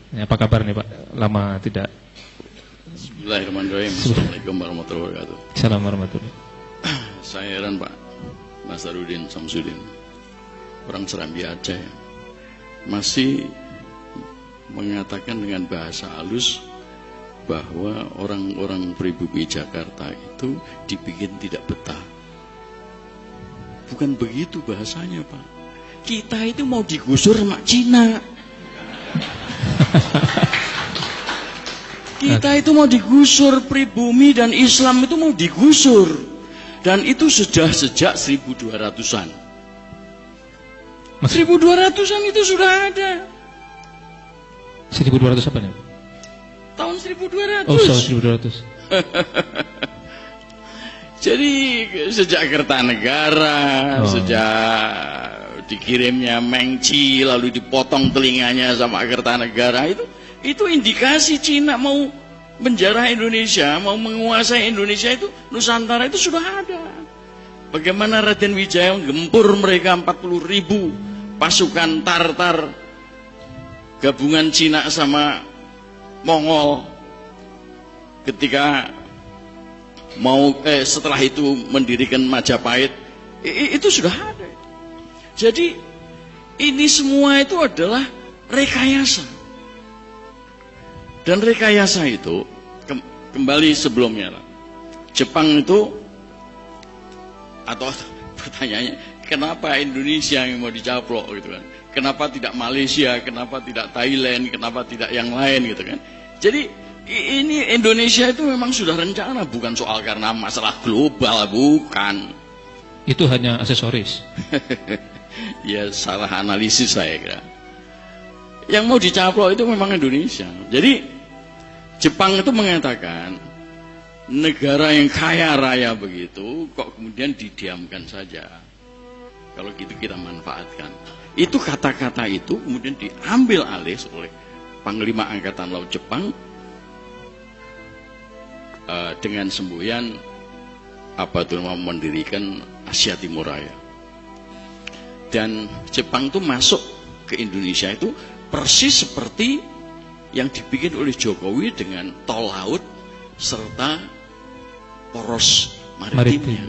Apa kabar nih Pak? Lama tidak. Bismillahirrahmanirrahim. Assalamualaikum warahmatullahi wabarakatuh. Assalamualaikum warahmatullahi. Saya heran Pak Nasaruddin Samsudin, orang Serambi Aceh, masih mengatakan dengan bahasa halus bahwa orang-orang pribumi Jakarta itu dibikin tidak betah. Bukan begitu bahasanya Pak. Kita itu mau digusur sama Cina. Kita itu mau digusur, pribumi dan Islam itu mau digusur. Dan itu sudah sejak 1200-an. 1200-an itu sudah ada. 1200 apa nih? Tahun 1200. Oh, tahun 1200. Jadi sejak Kertanegara, sejak dikirimnya Mengci lalu dipotong telinganya sama Kertanegara, itu indikasi Cina mau menjarah Indonesia, mau menguasai Indonesia, itu Nusantara itu sudah ada. Bagaimana Raden Wijaya menggempur mereka 40.000 pasukan Tartar gabungan Cina sama Mongol ketika mau setelah itu mendirikan Majapahit, itu sudah ada. Jadi ini semua itu adalah rekayasa. Dan rekayasa itu kembali sebelumnya lah. Jepang itu, atau pertanyaannya, kenapa Indonesia yang mau dicaplok gitu kan? Kenapa tidak Malaysia? Kenapa tidak Thailand? Kenapa tidak yang lain gitu kan? Jadi ini Indonesia itu memang sudah rencana, bukan soal karena masalah global, bukan. Itu hanya aksesoris. Ya salah analisis saya kira. Yang mau dicaplok itu memang Indonesia. Jadi Jepang itu mengatakan negara yang kaya raya begitu kok kemudian didiamkan saja. Kalau gitu kita manfaatkan. Itu kata-kata itu kemudian diambil alih oleh Panglima Angkatan Laut Jepang dengan semboyan apa itu mendirikan Asia Timur Raya. Dan Jepang itu masuk ke Indonesia itu persis seperti yang dibikin oleh Jokowi dengan tol laut serta poros maritimnya.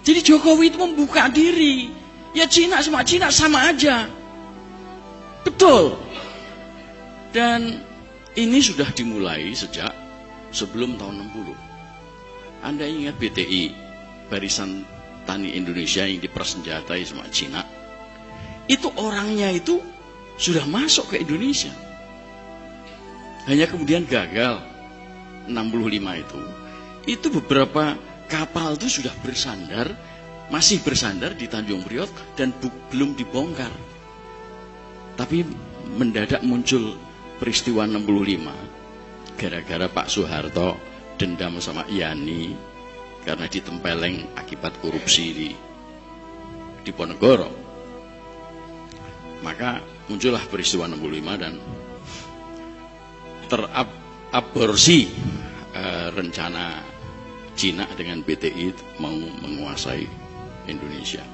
Jadi Jokowi itu membuka diri. Ya Cina sama aja. Betul. Dan ini sudah dimulai sejak sebelum tahun 60. Anda ingat BTI, Barisan Tani Indonesia yang dipersenjatai sama Cina? Itu orangnya itu sudah masuk ke Indonesia. Hanya kemudian gagal 65 itu. Itu beberapa kapal itu sudah bersandar, masih bersandar di Tanjung Priok dan belum dibongkar. Tapi mendadak muncul peristiwa 65 gara-gara Pak Soeharto dendam sama Yani karena ditempeleng akibat korupsi di Ponegoro. Maka muncullah peristiwa 65 dan teraborsi rencana Cina dengan BTI mau menguasai Indonesia.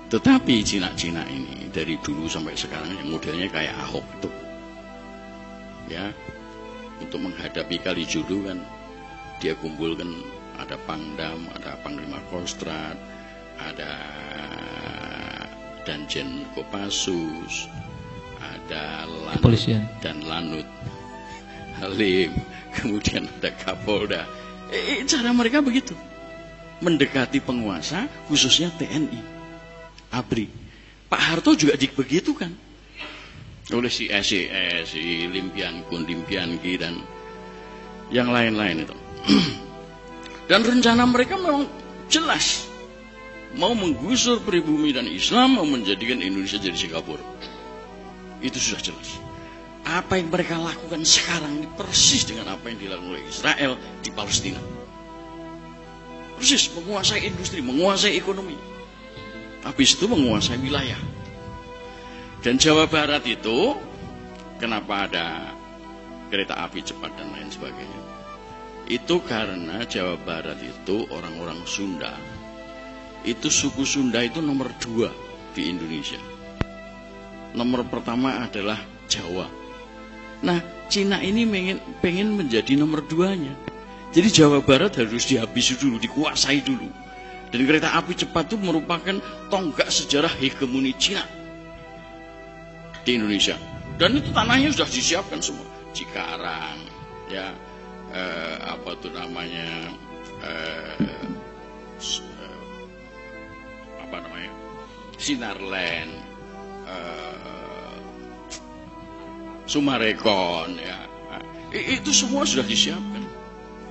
Tetapi Cina-Cina ini dari dulu sampai sekarang yang modelnya kayak Ahok tuh. Ya, untuk menghadapi Kalijodo kan dia kumpulkan ada Pangdam, ada Panglima Kostrad, ada Danjen Kopassus, ada Lanut dan Lanut Halim, kemudian ada Kapolda. Cara mereka begitu, mendekati penguasa, khususnya TNI, ABRI. Pak Harto juga begitu kan, oleh si SES, si Limpianki dan yang lain-lain itu. Dan rencana mereka memang jelas, mau menggusur pribumi dan Islam, mau menjadikan Indonesia jadi Singapura. Itu sudah jelas. Apa yang mereka lakukan sekarang ini persis dengan apa yang dilakukan oleh Israel di Palestina. Persis menguasai industri, menguasai ekonomi. Habis itu menguasai wilayah. Dan Jawa Barat itu kenapa ada kereta api cepat dan lain sebagainya? Itu karena Jawa Barat itu orang-orang Sunda. Itu suku Sunda itu nomor 2 di Indonesia. Nomor pertama adalah Jawa. Nah, Cina ini pengen menjadi nomor 2-nya. Jadi Jawa Barat harus dihabisi dulu, dikuasai dulu. Dan kereta api cepat itu merupakan tonggak sejarah hegemoni Cina di Indonesia. Dan itu tanahnya sudah disiapkan semua. Cikarang, ya, apa tuh namanya, Sinarland, Sumarekon, ya, itu semua sudah disiapkan.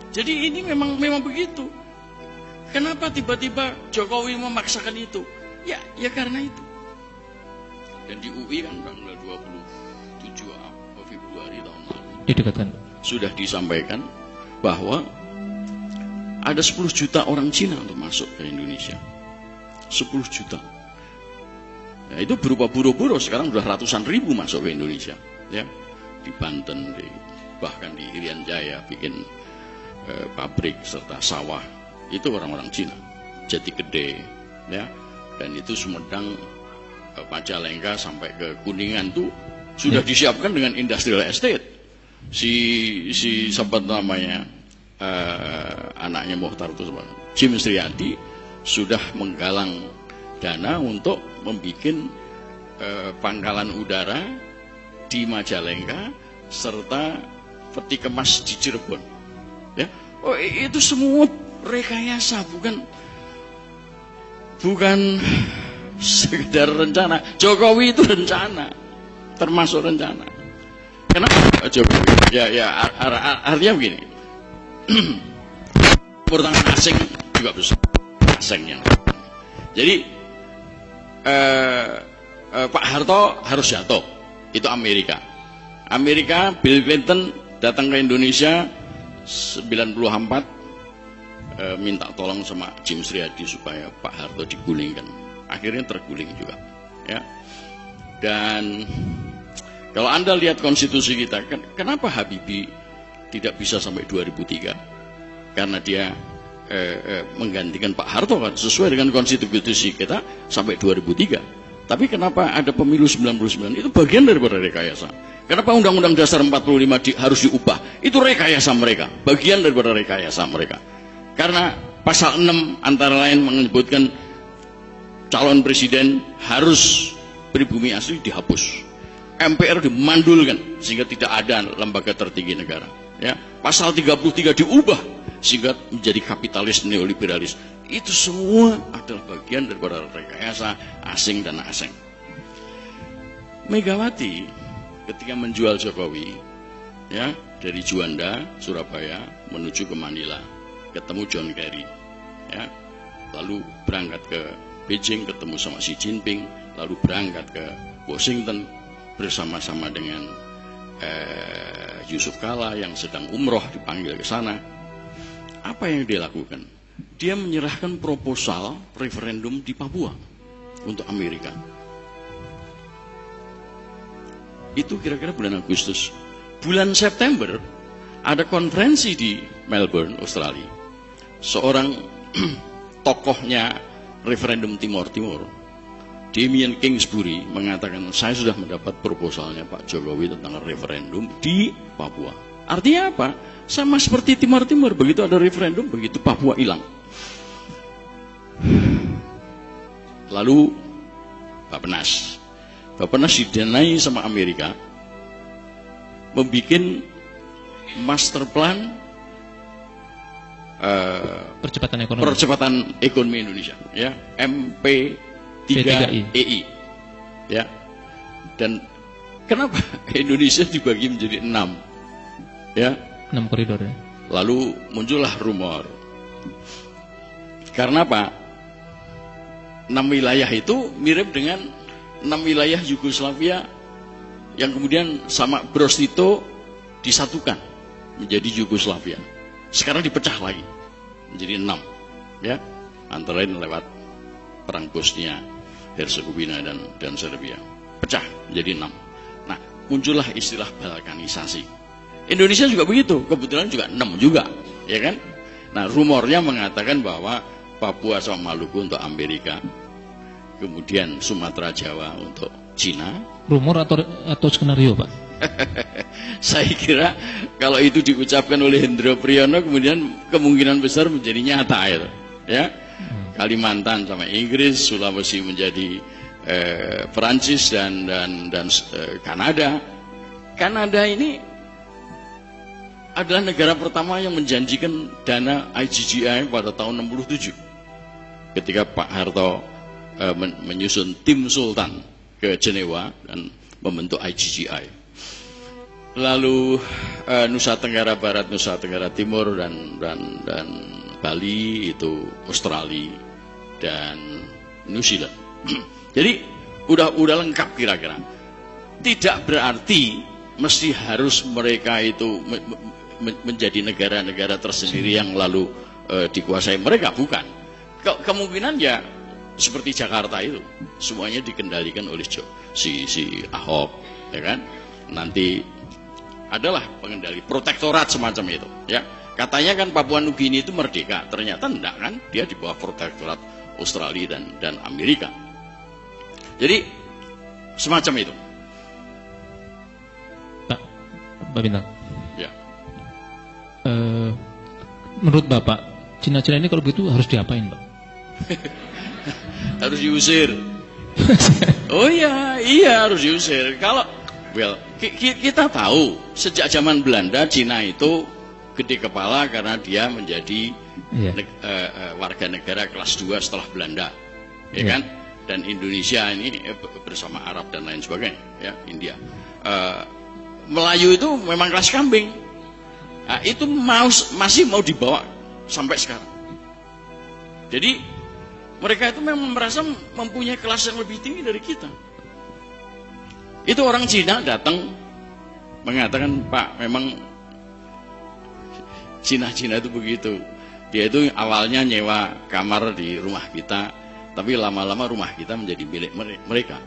Jadi ini memang begitu. Kenapa tiba-tiba Jokowi memaksakan itu? Ya karena itu. Dan di UI kan tanggal 27 Februari tahun lalu didekatkan, sudah disampaikan bahwa ada 10 juta orang Cina untuk masuk ke Indonesia. 10 juta. Nah, itu berupa buruh-buruh, sekarang sudah ratusan ribu masuk ke Indonesia, ya. Di Banten, bahkan di Irian Jaya bikin pabrik serta sawah. Itu orang-orang Cina. Jati Gede, ya. Dan itu Sumedang, Majalengka sampai ke Kuningan tuh sudah disiapkan dengan industrial estate. Si sahabat namanya anaknya Mohtar itu Jim Sriadi sudah menggalang dana untuk membuat pangkalan udara di Majalengka serta peti kemas di Cirebon, ya. Oh, itu semua rekayasa, bukan sekedar rencana. Jokowi itu rencana, termasuk rencana. Kenapa Jokowi? Ya artinya begini. Pertangan asing juga besar, asingnya. Jadi Pak Harto harus jatuh, itu Amerika. Bill Clinton datang ke Indonesia 94, minta tolong sama Jim Sriadi supaya Pak Harto digulingkan. Akhirnya terguling juga, ya. Dan kalau Anda lihat konstitusi kita, kenapa Habibie tidak bisa sampai 2003? Karena dia menggantikan Pak Harto kan sesuai dengan konstitusi kita sampai 2003. Tapi kenapa ada pemilu 99? Itu bagian daripada rekayasa. Kenapa Undang-Undang Dasar 45 harus diubah? Itu rekayasa mereka, bagian daripada rekayasa mereka. Karena pasal 6 antara lain menyebutkan calon presiden harus pribumi asli dihapus. MPR dimandulkan sehingga tidak ada lembaga tertinggi negara. Ya, pasal 33 diubah sehingga menjadi kapitalis neoliberalis. Itu semua adalah bagian daripada rekayasa asing dan asing. Megawati ketika menjual Jokowi, ya, dari Juanda, Surabaya menuju ke Manila, ketemu John Kerry, ya, lalu berangkat ke Beijing ketemu sama Xi Jinping, lalu berangkat ke Washington bersama-sama dengan Yusuf Kala yang sedang umroh dipanggil ke sana. Apa yang dia lakukan? Dia menyerahkan proposal referendum di Papua untuk Amerika. Itu kira-kira bulan Agustus. Bulan September ada konferensi di Melbourne, Australia. Seorang tokohnya referendum Timor Timur, Damien Kingsbury, mengatakan saya sudah mendapat proposalnya Pak Jokowi tentang referendum di Papua. Artinya apa? Sama seperti Timor Timur, begitu ada referendum, begitu Papua hilang. Lalu Bappenas didanai sama Amerika, membuat master plan percepatan ekonomi Indonesia, ya, MP3EI, ya. Dan kenapa Indonesia dibagi menjadi 6, ya, 6 koridor, ya. Lalu muncullah rumor. Karena apa? 6 wilayah itu mirip dengan 6 wilayah Yugoslavia yang kemudian sama Bros Tito disatukan menjadi Yugoslavia. Sekarang dipecah lagi menjadi 6, ya, antara lain lewat perang Bosnia, Herzegovina dan Serbia. Pecah menjadi 6. Nah, muncullah istilah balkanisasi. Indonesia juga begitu, kebetulan juga 6 juga, ya kan? Nah, rumornya mengatakan bahwa Papua sama Maluku untuk Amerika, kemudian Sumatera Jawa untuk Cina. Rumor atau skenario, Pak? Saya kira kalau itu diucapkan oleh Hendro Priyono kemudian kemungkinan besar menjadi nyata itu, ya. Kalimantan sama Inggris, Sulawesi menjadi Perancis dan Kanada. Kanada ini adalah negara pertama yang menjanjikan dana IGGI pada tahun 67 ketika Pak Harto menyusun tim Sultan ke Jenewa dan membentuk IGGI. Lalu Nusa Tenggara Barat, Nusa Tenggara Timur dan Bali itu Australia dan New Zealand. Jadi udah lengkap kira-kira. Tidak berarti mesti harus mereka itu menjadi negara-negara tersendiri yang lalu dikuasai mereka, bukan. Kemungkinan ya seperti Jakarta itu semuanya dikendalikan oleh si Ahok, ya kan? Nanti adalah pengendali protektorat semacam itu, ya. Katanya kan Papua Nugini itu merdeka, ternyata enggak kan, dia di bawah protektorat Australia dan Amerika. Jadi semacam itu. Pak Bintang. Ya. Menurut Bapak, Cina-Cina ini kalau begitu harus diapain, Pak? Harus diusir. Oh iya harus diusir. Kalau kita tahu sejak zaman Belanda Cina itu gede kepala karena dia menjadi warga negara kelas 2 setelah Belanda, ya kan? Dan Indonesia ini bersama Arab dan lain sebagainya, ya, India. Melayu itu memang kelas kambing. Nah, itu masih mau dibawa sampai sekarang. Jadi mereka itu memang merasa mempunyai kelas yang lebih tinggi dari kita. Itu orang Cina datang mengatakan, Pak, memang Cina itu begitu. Dia itu awalnya nyewa kamar di rumah kita, tapi lama-lama rumah kita menjadi milik mereka.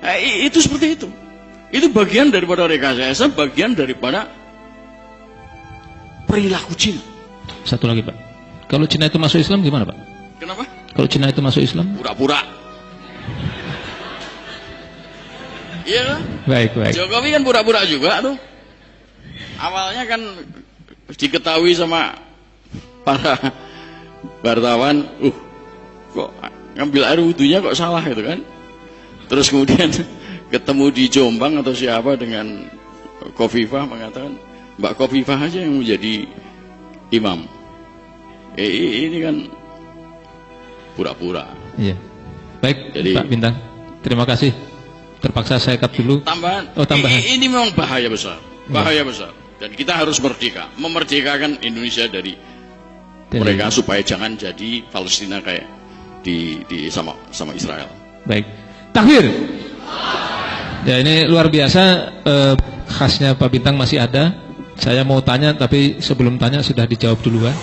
Nah, itu seperti itu. Itu bagian daripada rekayasa, bagian daripada perilaku Cina. Satu lagi, Pak. Kalau Cina itu masuk Islam gimana, Pak? Kenapa? Kalau Cina itu masuk Islam? Pura-pura. Iya kan? Baik. Jokowi kan pura-pura juga tuh. Awalnya kan diketahui sama para wartawan, kok ngambil air wudhunya kok salah gitu kan. Terus kemudian ketemu di Jombang atau siapa dengan Khofifah mengatakan, Mbak Khofifah aja yang menjadi imam. Ini kan pura-pura. Iya. Baik, jadi, Pak Bintang, terima kasih. Terpaksa saya cut dulu. Tambahan. Tambahan. Ini memang bahaya besar. Bahaya besar. Dan kita harus merdeka, memerdekakan Indonesia dari mereka supaya jangan jadi Palestina kayak di sama Israel. Baik. Takbir. Ya, ini luar biasa, khasnya Pak Bintang masih ada. Saya mau tanya tapi sebelum tanya sudah dijawab duluan.